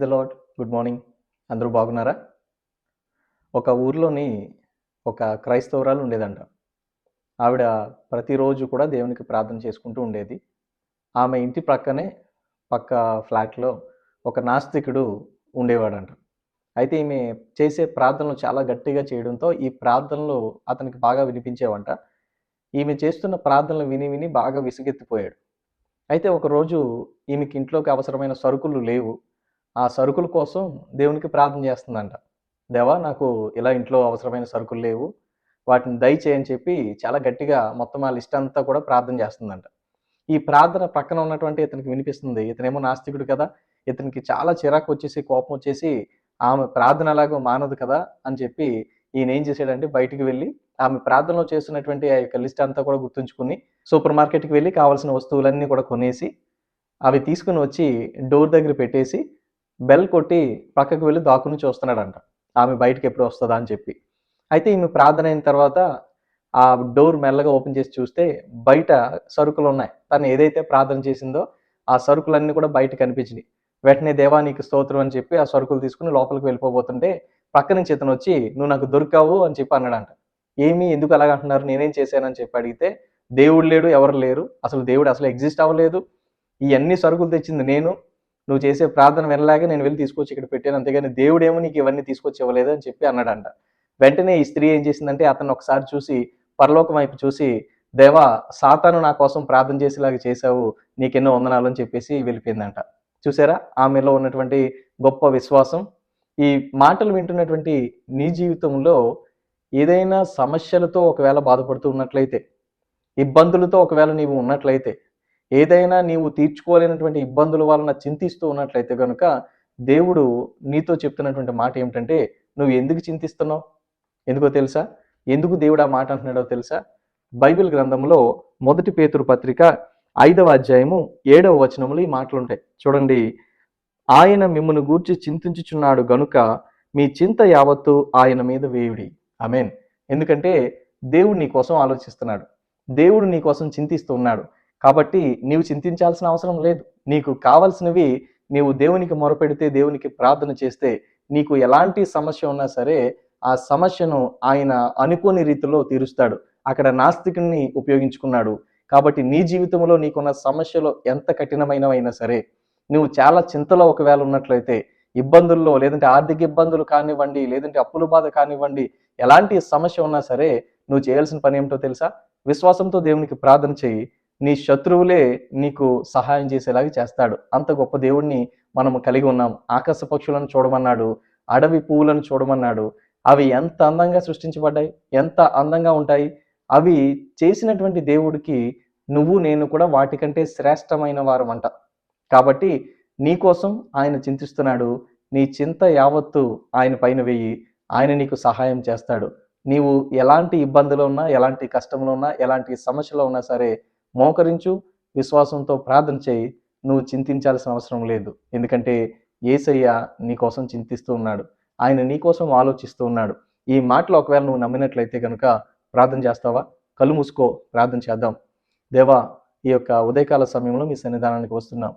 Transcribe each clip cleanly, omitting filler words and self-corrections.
The lord. Good morning. అందరూ బాగున్నారా? ఒక ఊర్లోని ఒక క్రైస్తవురాలు ఉండేదంట. ఆవిడ ప్రతిరోజు కూడా దేవునికి ప్రార్థన చేసుకుంటూ ఉండేది. ఆమె ఇంటి పక్క ఫ్లాట్‌లో ఒక నాస్తికుడు ఉండేవాడంట. అయితే ఈమె చేసే ప్రార్థనలు చాలా గట్టిగా చేయడంతో ఈ ప్రార్థనలు అతనికి బాగా వినిపించేవంట. ఈమె చేస్తున్న ప్రార్థనలు విని విని బాగా విసుగెత్తిపోయాడు. అయితే ఒకరోజు ఈమెకి ఇంట్లోకి అవసరమైన సరుకులు లేవు. ఆ సరుకుల కోసం దేవునికి ప్రార్థన చేస్తుందంట. దేవా, నాకు ఇలా ఇంట్లో అవసరమైన సరుకులు లేవు. వాటిని దయచేయని చెప్పి చాలా గట్టిగా మొత్తం ఆ లిస్ట్ అంతా కూడా ప్రార్థన చేస్తుందంట. ఈ ప్రార్థన పక్కన ఉన్నటువంటి ఇతనికి వినిపిస్తుంది. ఇతనేమో నాస్తికుడు కదా! ఇతనికి చాలా చిరాకొచ్చేసి, కోపం వచ్చేసి, ఆమె ప్రార్థన ఎలాగో మానదు కదా అని చెప్పి ఈయనేం చేశాడంటే బయటికి వెళ్లి ఆమె ప్రార్థనలో చేస్తున్నటువంటి ఆ యొక్క లిస్ట్ అంతా కూడా గుర్తుంచుకొని సూపర్ మార్కెట్‌కి వెళ్లి కావాల్సిన వస్తువులన్నీ కూడా కొనేసి, అవి తీసుకొని వచ్చి డోర్ దగ్గర పెట్టేసి, బెల్ కొట్టి పక్కకు వెళ్లి దాక్కుని చూస్తున్నాడంట. ఆమె బయటికి ఎప్పుడు వస్తదా అని చెప్పి. అయితే ఈమె ప్రార్థన అయిన తర్వాత ఆ డోర్ మెల్లగా ఓపెన్ చేసి చూస్తే బయట సరుకులున్నాయి. తను ఏదైతే ప్రార్థన చేసిందో ఆ సరుకులన్నీ కూడా బయట కనిపించినియి. వెంటనే దేవా నీకు స్తోత్రం అని చెప్పి ఆ సరుకులు తీసుకొని లోపలికి వెళ్ళిపోబోతుంటే పక్క నుంచి ఇతనొచ్చి నువ్వు నాకు దొరికావు అని చెప్పి అన్నాడంట. ఏమి ఎందుకు అలాగ అంటున్నారు? నేనేం చేశానని చెప్పి అడిగితే దేవుడు లేడు, ఎవరు లేరు. అసలు దేవుడు అసలు ఎగ్జిస్ట్ అవ్వలేదు. ఇయన్నీ సరుకులు తెచ్చింది నేను. నువ్వు చేసే ప్రార్థన వినలేక నేను వెళ్ళి తీసుకొచ్చి ఇక్కడ పెట్టాను. అంతేగాని దేవుడేమో నీకు ఇవన్నీ తీసుకొచ్చి ఇవ్వలేదు అని చెప్పి అన్నాడంట. వెంటనే ఈ స్త్రీ ఏం చేసిందంటే అతన్ని ఒకసారి చూసి పరలోకం వైపు చూసి, దేవా, సాతాను నా కోసం ప్రార్థన చేసేలాగా చేశావు, నీకెన్నో వందనాలు అని చెప్పేసి వెళ్ళిపోయిందంట. చూసారా ఆమెలో ఉన్నటువంటి గొప్ప విశ్వాసం. ఈ మాటలు వింటున్నటువంటి నీ జీవితంలో ఏదైనా సమస్యలతో ఒకవేళ బాధపడుతూ ఉన్నట్లయితే, ఇబ్బందులతో ఒకవేళ నీవు ఉన్నట్లయితే, ఏదైనా నీవు తీర్చుకోలేనటువంటి ఇబ్బందుల వలన చింతిస్తూ ఉన్నట్లయితే గనుక దేవుడు నీతో చెప్తున్నటువంటి మాట ఏమిటంటే, నువ్వు ఎందుకు చింతిస్తున్నావు? ఎందుకో తెలుసా? ఎందుకు దేవుడు ఆ మాట అంటున్నాడో తెలుసా? బైబిల్ గ్రంథంలో 1 పేతురు పత్రిక 5వ అధ్యాయము 7వ వచనంలో ఈ మాటలుంటాయి. చూడండి. ఆయన మిమ్మును గూర్చి చింతించుచున్నాడు గనుక మీ చింత యావత్తు ఆయన మీద వేయుడి. ఆమేన్. ఎందుకంటే దేవుడు నీ కోసం ఆలోచిస్తున్నాడు. దేవుడు నీ కోసం చింతిస్తూ ఉన్నాడు. కాబట్టి నీవు చింతించాల్సిన అవసరం లేదు. నీకు కావాల్సినవి నీవు దేవునికి మొరపెడితే, దేవునికి ప్రార్థన చేస్తే, నీకు ఎలాంటి సమస్య ఉన్నా సరే ఆ సమస్యను ఆయన అనుకోని రీతిలో తీరుస్తాడు. అక్కడ నాస్తికుని ఉపయోగించుకున్నాడు. కాబట్టి నీ జీవితంలో నీకున్న సమస్యలు ఎంత కఠినమైనవైనా సరే, నువ్వు చాలా చింతలో ఒకవేళ ఉన్నట్లయితే, ఇబ్బందుల్లో లేదంటే ఆర్థిక ఇబ్బందులు కానివ్వండి, లేదంటే అప్పుల బాధ కానివ్వండి, ఎలాంటి సమస్య ఉన్నా సరే నువ్వు చేయాల్సిన పని ఏమిటో తెలుసా? విశ్వాసంతో దేవునికి ప్రార్థన చేయి. నీ శత్రువులే నీకు సహాయం చేసేలాగా చేస్తాడు. అంత గొప్ప దేవుడిని మనము కలిగి ఉన్నాం. ఆకాశ పక్షులను చూడమన్నాడు, అడవి పువ్వులను చూడమన్నాడు. అవి ఎంత అందంగా సృష్టించబడ్డాయి, ఎంత అందంగా ఉంటాయి. అవి చేసినటువంటి దేవుడికి నువ్వు నేను కూడా వాటికంటే శ్రేష్టమైన వారమంట. కాబట్టి నీ కోసం ఆయన చింతిస్తున్నాడు. నీ చింత యావత్తు ఆయన పైన వెయ్యి. ఆయన నీకు సహాయం చేస్తాడు. నీవు ఎలాంటి ఇబ్బందులో ఉన్నా, ఎలాంటి కష్టంలో ఉన్నా, ఎలాంటి సమస్యలో ఉన్నా సరే మోకరించు, విశ్వాసంతో ప్రార్థన చేయి. నువ్వు చింతించాల్సిన అవసరం లేదు. ఎందుకంటే యేసయ్య నీ కోసం చింతిస్తూ ఉన్నాడు. ఆయన నీ కోసం ఆలోచిస్తూ ఉన్నాడు. ఈ మాటలు ఒకవేళ నువ్వు నమ్మినట్లయితే కనుక ప్రార్థన చేస్తావా? కళ్ళు మూసుకో, ప్రార్థన చేద్దాం. దేవా, ఈ యొక్క ఉదయకాల సమయంలో మీ సన్నిధానానికి వస్తున్నాం.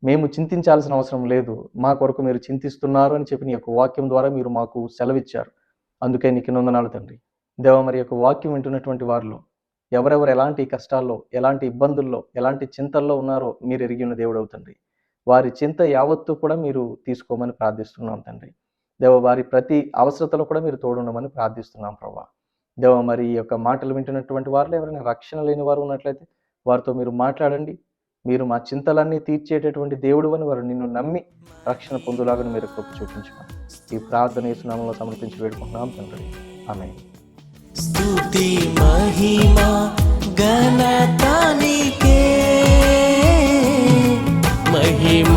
మేము చింతించాల్సిన అవసరం లేదు, మా కొరకు మీరు చింతిస్తున్నారు అని చెప్పి నీ యొక్క వాక్యం ద్వారా మీరు మాకు సెలవిచ్చారు. అందుకే నీకు వందనాలు తండ్రి. దేవా, మరి యొక్క వాక్యం వింటున్నటువంటి వారిలో ఎవరెవరు ఎలాంటి కష్టాల్లో, ఎలాంటి ఇబ్బందుల్లో, ఎలాంటి చింతల్లో ఉన్నారో మీరు ఎరిగి ఉన్న దేవుడు అవుతండి. వారి చింత యావత్తు కూడా మీరు తీసుకోమని ప్రార్థిస్తున్నాం తండ్రి. దేవ, వారి ప్రతి అవసరతలో కూడా మీరు తోడుండమని ప్రార్థిస్తున్నాం ప్రభా. దేవ, మరి ఈ యొక్క మాటలు వింటున్నటువంటి వారిలో ఎవరైనా రక్షణ లేని వారు ఉన్నట్లయితే వారితో మీరు మాట్లాడండి. మీరు మా చింతలన్నీ తీర్చేటటువంటి దేవుడు అని వారు నిన్ను నమ్మి రక్షణ పొందులాగా మీరు కృప చూపించమని ఈ ప్రార్థన యేసు నామములో సమర్పించి వేడుకుంటున్నాం తండ్రి. ఆమేన్. స్తుతి మహిమ ఘనత నీకే, మహిమ